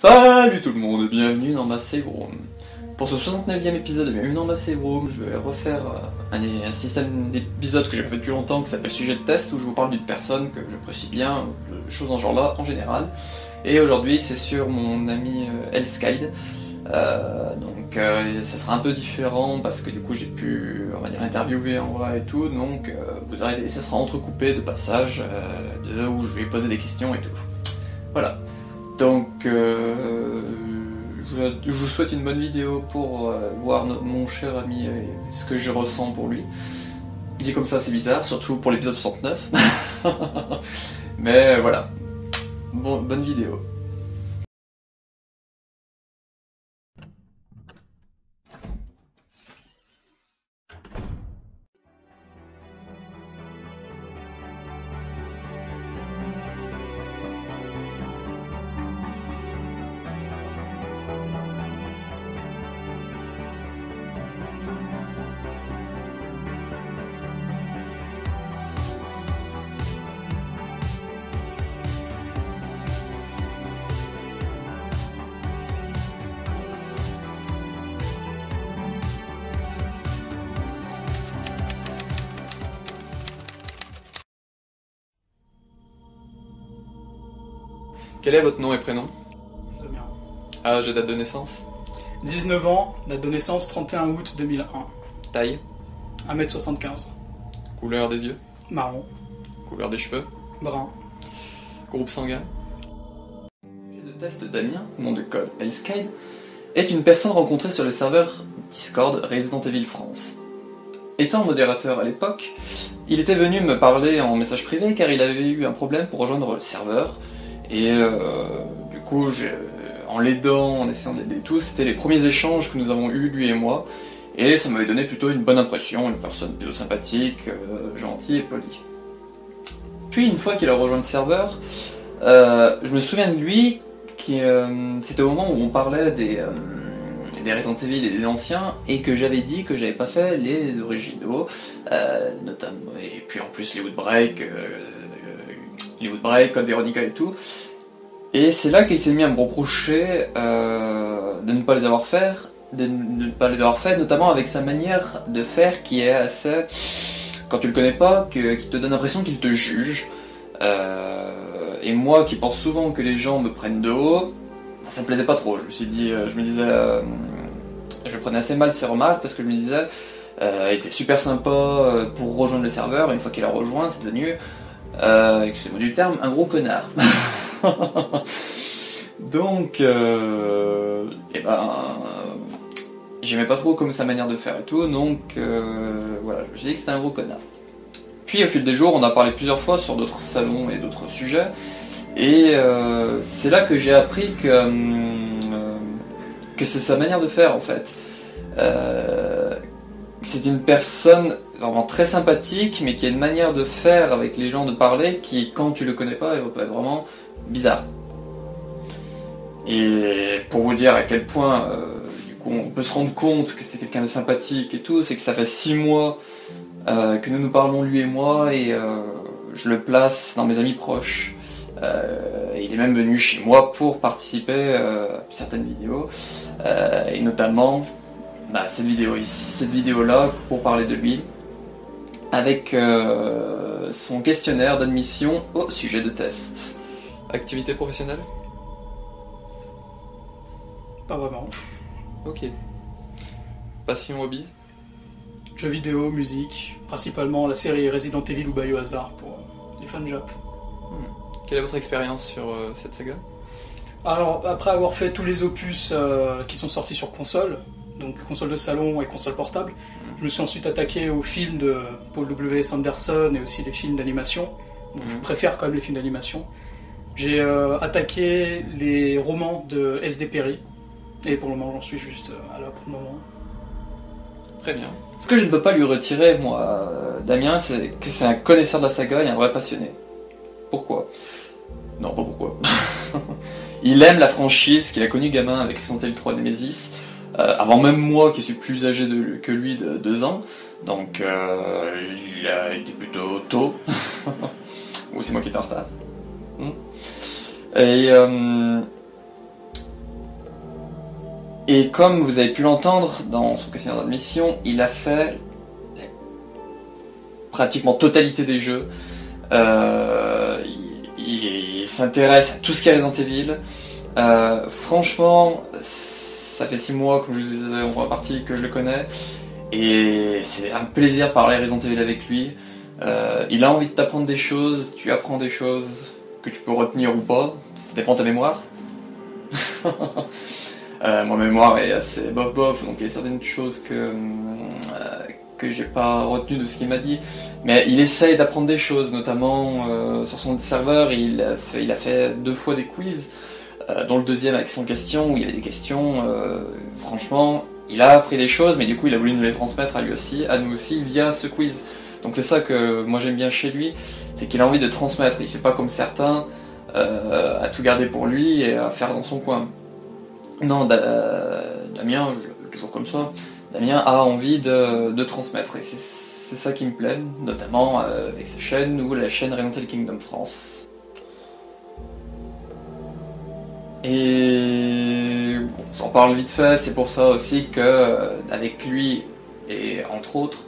Salut tout le monde, bienvenue dans ma save room. Pour ce 69e épisode de Bienvenue dans ma save room, je vais refaire un système d'épisodes que j'ai fait depuis longtemps qui s'appelle Sujet de test, où je vous parle d'une personne que j'apprécie bien, de choses dans ce genre-là en général. Et aujourd'hui c'est sur mon ami Elskide. Ça sera un peu différent parce que du coup j'ai pu, on va dire, interviewer en vrai et tout, donc vous aurez, ça sera entrecoupé de passages où je vais poser des questions et tout. Voilà. Donc je vous souhaite une bonne vidéo pour voir mon cher ami et ce que je ressens pour lui. Dit comme ça c'est bizarre, surtout pour l'épisode 69. Mais voilà. Bon, bonne vidéo. Quel est votre nom et prénom? Damien. Âge et date de naissance? 19 ans, date de naissance 31 août 2001. Taille? 1m75. Couleur des yeux? Marron. Couleur des cheveux? Brun. Groupe sanguin? Le test Damien, nom de code Elskide, est une personne rencontrée sur le serveur Discord Resident Evil France. Étant modérateur à l'époque, il était venu me parler en message privé car il avait eu un problème pour rejoindre le serveur. Et du coup, en l'aidant, en essayant d'aider tous, c'était les premiers échanges que nous avons eus, lui et moi, et ça m'avait donné plutôt une bonne impression, une personne plutôt sympathique, gentille et polie. Puis une fois qu'il a rejoint le serveur, je me souviens de lui, c'était au moment où on parlait des Resident Evil et des anciens, et que j'avais dit que j'avais pas fait les originaux, notamment, et puis en plus les Outbreak, Code Veronica et tout. Et c'est là qu'il s'est mis à me reprocher de ne pas les avoir fait, notamment avec sa manière de faire qui est assez, quand tu le connais pas, qui te donne l'impression qu'il te juge. Et moi qui pense souvent que les gens me prennent de haut, ça me plaisait pas trop. Je prenais assez mal ses remarques parce que je me disais, il était super sympa pour rejoindre le serveur, et une fois qu'il a rejoint, c'est devenu, excusez-moi du terme, un gros connard. Donc, j'aimais pas trop comme sa manière de faire et tout, donc voilà, je me suis dit que c'était un gros connard. Puis au fil des jours, on a parlé plusieurs fois sur d'autres salons et d'autres sujets, et c'est là que j'ai appris que c'est sa manière de faire en fait. C'est une personne vraiment très sympathique, mais qui a une manière de faire avec les gens, de parler, qui, quand tu le connais pas, peut être vraiment bizarre. Et pour vous dire à quel point, du coup, on peut se rendre compte que c'est quelqu'un de sympathique et tout, c'est que ça fait 6 mois que nous nous parlons, lui et moi, et je le place dans mes amis proches. Il est même venu chez moi pour participer à certaines vidéos, et notamment cette vidéo-là, pour parler de lui, avec son questionnaire d'admission au sujet de test. Activité professionnelle? Pas vraiment. Ok. Passion, hobby? Jeux vidéo, musique, principalement la série Resident Evil ou Biohazard pour les fans Jap. Quelle est votre expérience sur cette saga? Alors, après avoir fait tous les opus qui sont sortis sur console, donc console de salon et console portable, je me suis ensuite attaqué aux films de Paul W.S. Anderson et aussi les films d'animation. Donc je préfère quand même les films d'animation. J'ai attaqué les romans de S.D. Perry, et pour le moment j'en suis juste là pour le moment. Très bien. Ce que je ne peux pas lui retirer, moi, Damien, c'est que c'est un connaisseur de la saga et un vrai passionné. Pourquoi? Non, pas pourquoi. Il aime la franchise qu'il a connue gamin avec Resident Evil 3 Nemesis, avant même moi qui suis plus âgé que lui de 2 ans, donc il a été plutôt tôt. Ou c'est moi qui étais en retard. Et Et comme vous avez pu l'entendre dans son questionnaire d'admission, il a fait pratiquement totalité des jeux. Il s'intéresse à tout ce qui est Resident Evil. Franchement, ça fait 6 mois, comme je vous disais en première partie, que je le connais. Et c'est un plaisir de parler Resident Evil avec lui. Il a envie de t'apprendre des choses, tu apprends des choses que tu peux retenir ou pas, ça dépend de ta mémoire. Mon mémoire est assez bof, donc il y a certaines choses que j'ai pas retenues de ce qu'il m'a dit. Mais il essaye d'apprendre des choses, notamment sur son serveur, il a fait 2 fois des quiz, dont le deuxième avec 100 questions, où il y avait des questions, franchement, il a appris des choses, mais du coup il a voulu nous les transmettre à lui aussi, à nous aussi, via ce quiz. Donc c'est ça que moi j'aime bien chez lui, c'est qu'il a envie de transmettre, il fait pas comme certains, à tout garder pour lui et à faire dans son coin. Non, Damien, toujours comme ça, Damien a envie de transmettre, et c'est ça qui me plaît, notamment avec sa chaîne, ou la chaîne Resident Evil Kingdom France. Et bon, j'en parle vite fait, c'est pour ça aussi que avec lui, et entre autres,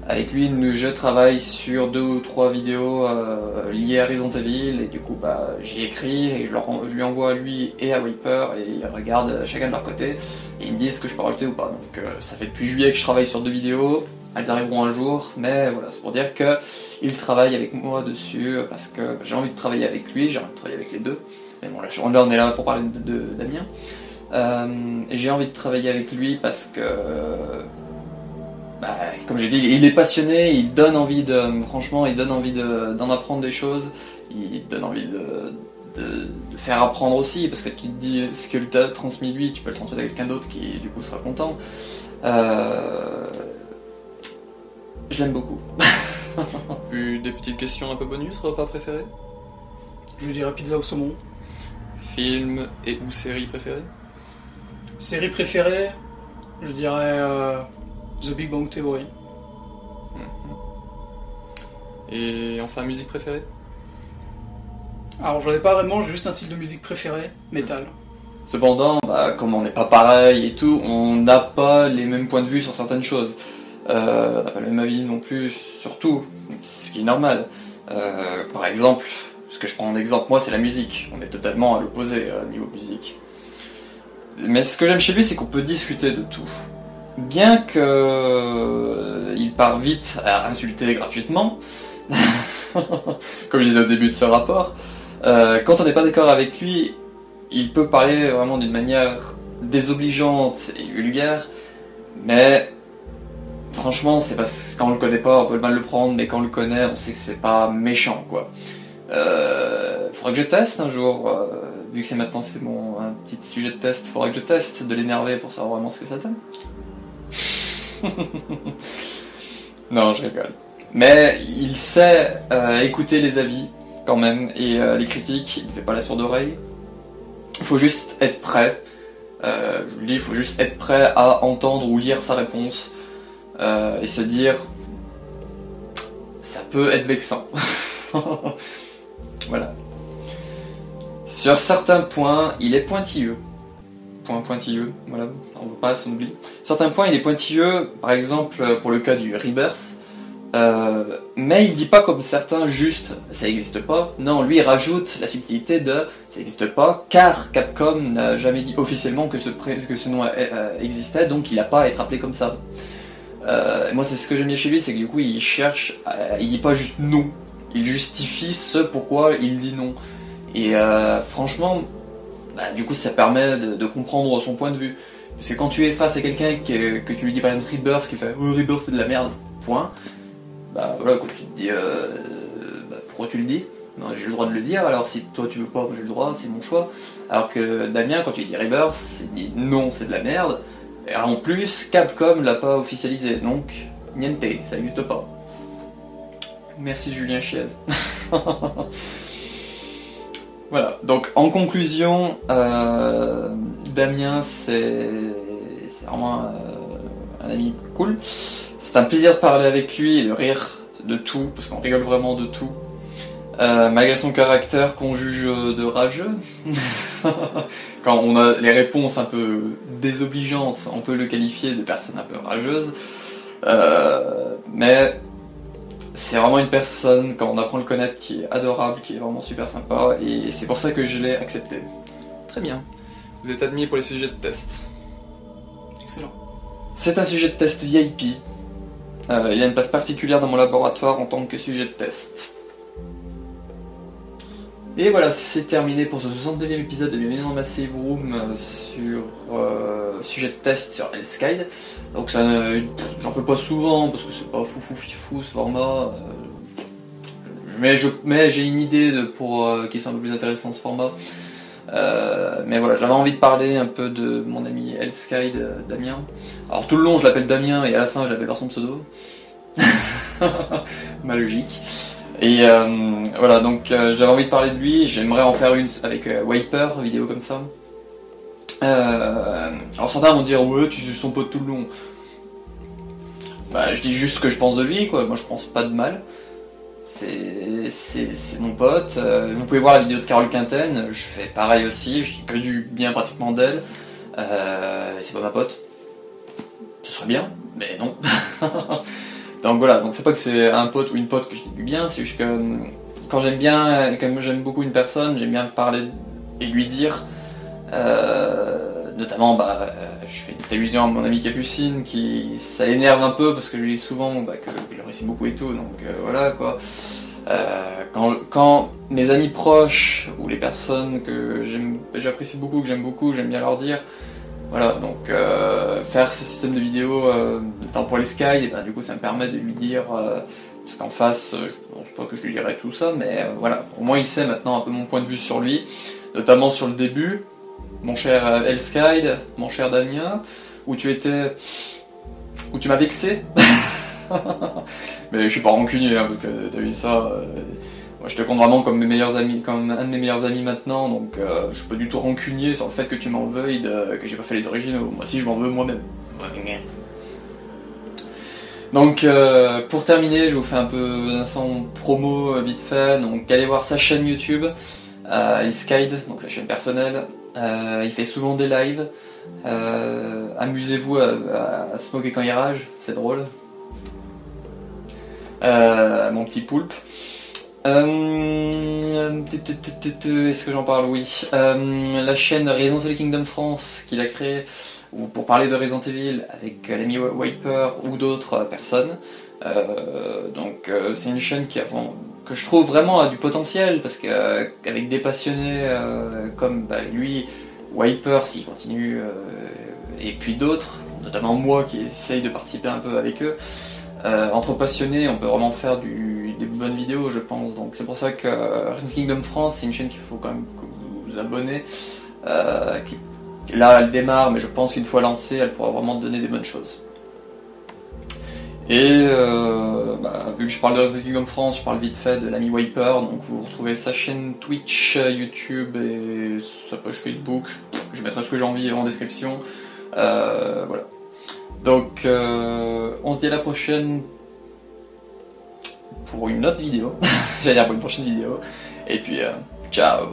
avec lui, je travaille sur 2 ou 3 vidéos liées à Resident Evil, et du coup j'y écris et je lui envoie à lui et à Wiper, et ils regardent chacun de leur côté et ils me disent ce que je peux rajouter ou pas. Donc ça fait depuis juillet que je travaille sur 2 vidéos, elles arriveront un jour, mais voilà, c'est pour dire que il travaille avec moi dessus parce que j'ai envie de travailler avec lui, j'ai envie de travailler avec les deux. Mais bon, là on est là pour parler de Damien. Et j'ai envie de travailler avec lui parce que comme j'ai dit, il est passionné, il donne envie franchement, il donne envie d'en apprendre des choses, il donne envie de faire apprendre aussi, parce que tu te dis, ce que tu as transmis lui, tu peux le transmettre à quelqu'un d'autre qui du coup sera content. Je l'aime beaucoup. Des petites questions un peu bonus, repas préféré? Je dirais pizza au saumon. Film et ou série préférée? Série préférée, je dirais The Big Bang Theory. Et enfin, musique préférée? Alors j'en ai pas vraiment, j'ai juste un style de musique préféré, metal. Cependant, comme on n'est pas pareil et tout, on n'a pas les mêmes points de vue sur certaines choses. On n'a pas le même avis non plus sur tout, ce qui est normal. Par exemple, ce que je prends en exemple, moi, c'est la musique. On est totalement à l'opposé niveau musique. Mais ce que j'aime chez lui, c'est qu'on peut discuter de tout. Bien que il part vite à insulter gratuitement, comme je disais au début de ce rapport, quand on n'est pas d'accord avec lui, il peut parler vraiment d'une manière désobligeante et vulgaire, mais franchement, c'est parce que quand on le connaît pas, on peut mal le prendre, mais quand on le connaît, on sait que c'est pas méchant, quoi. Faudrait que je teste un jour, vu que c'est maintenant un petit sujet de test, faudrait que je teste de l'énerver pour savoir vraiment ce que ça donne. Non, je rigole. Mais il sait écouter les avis quand même et les critiques, il ne fait pas la sourde oreille. Il faut juste être prêt. Je vous dis, il faut juste être prêt à entendre ou lire sa réponse et se dire ça peut être vexant. Voilà. Sur certains points, il est pointilleux. Pointilleux, voilà, on ne veut pas s'en oublier. Certains points, il est pointilleux, par exemple pour le cas du Rebirth, mais il dit pas comme certains juste ça n'existe pas. Non, lui il rajoute la subtilité de ça n'existe pas, car Capcom n'a jamais dit officiellement que ce nom existait, donc il n'a pas à être appelé comme ça. Moi c'est ce que j'aime bien chez lui, c'est que du coup il cherche, il dit pas juste non, il justifie ce pourquoi il dit non. Et franchement, du coup ça permet de comprendre son point de vue. Parce que quand tu es face à quelqu'un que tu lui dis par exemple Rebirth, qui fait oh, Rebirth c'est de la merde, point. Voilà, quand tu te dis pourquoi tu le dis? Non, j'ai le droit de le dire, alors si toi tu veux pas, j'ai le droit, c'est mon choix. Alors que Damien, quand tu lui dis Rebirth, il dit non, c'est de la merde. Et en plus, Capcom l'a pas officialisé, donc niente, ça n'existe pas. Merci Julien Chiez. Voilà, donc en conclusion, Damien c'est vraiment un ami cool. C'est un plaisir de parler avec lui et de rire de tout, parce qu'on rigole vraiment de tout. Malgré son caractère qu'on juge de rageux, quand on a les réponses un peu désobligeantes, on peut le qualifier de personne un peu rageuse. Mais c'est vraiment une personne, quand on apprend à le connaître, qui est adorable, qui est vraiment super sympa, et c'est pour ça que je l'ai accepté. Très bien. Vous êtes admis pour les sujets de test. Excellent. C'est un sujet de test VIP. Il a une place particulière dans mon laboratoire en tant que sujet de test. Et voilà, c'est terminé pour ce 62e épisode de Bienvenue dans Massive Room sur sujet de test sur Hellskide. Donc ça, j'en fais pas souvent parce que c'est pas foufou fifou ce format. Mais j'ai une idée pour qui soit un peu plus intéressant ce format. Mais voilà, j'avais envie de parler un peu de mon ami Hellskide, Damien. Alors tout le long je l'appelle Damien et à la fin je l'appelle par son pseudo. Ma logique. Et voilà, donc j'avais envie de parler de lui, j'aimerais en faire une avec Wiper, vidéo comme ça. Alors certains vont dire ouais tu es son pote tout le long. Bah je dis juste ce que je pense de lui quoi, moi je pense pas de mal. C'est mon pote, vous pouvez voir la vidéo de Carole Quinten, je fais pareil aussi, je dis que du bien pratiquement d'elle. C'est pas ma pote. Ce serait bien, mais non. Donc voilà, donc c'est pas que c'est un pote ou une pote que je dis du bien, c'est juste que quand j'aime beaucoup une personne, j'aime bien parler et lui dire, notamment je fais une allusion à mon ami Capucine qui ça l'énerve un peu parce que je lui dis souvent que je l'apprécie beaucoup et tout, donc voilà quoi. Quand mes amis proches ou les personnes que j'apprécie beaucoup, que j'aime bien leur dire. Voilà, donc faire ce système de vidéo notamment pour les Sky, et ben, du coup ça me permet de lui dire, parce qu'en face, je pense pas que je lui dirai tout ça, mais voilà, au moins il sait maintenant un peu mon point de vue sur lui, notamment sur le début, mon cher Hellskide, mon cher Damien, où tu m'as vexé, mais je suis pas rancunier, hein, parce que t'as vu ça... Moi, je te compte vraiment comme un de mes meilleurs amis maintenant, donc je suis pas du tout rancunier sur le fait que tu m'en veuilles, que j'ai pas fait les originaux. Moi aussi, je m'en veux moi-même. Donc, pour terminer, je vous fais un peu un son promo vite fait. Donc, allez voir sa chaîne YouTube, Hellskide, donc sa chaîne personnelle. Il fait souvent des lives. Amusez-vous à se moquer quand il rage, c'est drôle. Mon petit poulpe. Est-ce que j'en parle? Oui. La chaîne Resident Evil Kingdom France qu'il a créée pour parler de Resident Evil avec l'ami Wiper ou d'autres personnes. Donc c'est une chaîne que je trouve vraiment a du potentiel parce qu'avec des passionnés comme lui, Wiper s'il continue, et puis d'autres, notamment moi qui essaye de participer un peu avec eux. Entre passionnés, on peut vraiment faire des bonnes vidéos, je pense. Donc c'est pour ça que Resident Kingdom France, c'est une chaîne qu'il faut quand même que vous vous abonnez. Là, elle démarre, mais je pense qu'une fois lancée, elle pourra vraiment donner des bonnes choses. Et vu que je parle de Resident Kingdom France, je parle vite fait de l'ami Wiper. Donc vous retrouvez sa chaîne Twitch, YouTube et sa page Facebook. Je mettrai ce que j'ai envie en description. Voilà. Donc, on se dit à la prochaine pour une autre vidéo. J'allais dire pour une prochaine vidéo. Et puis, ciao!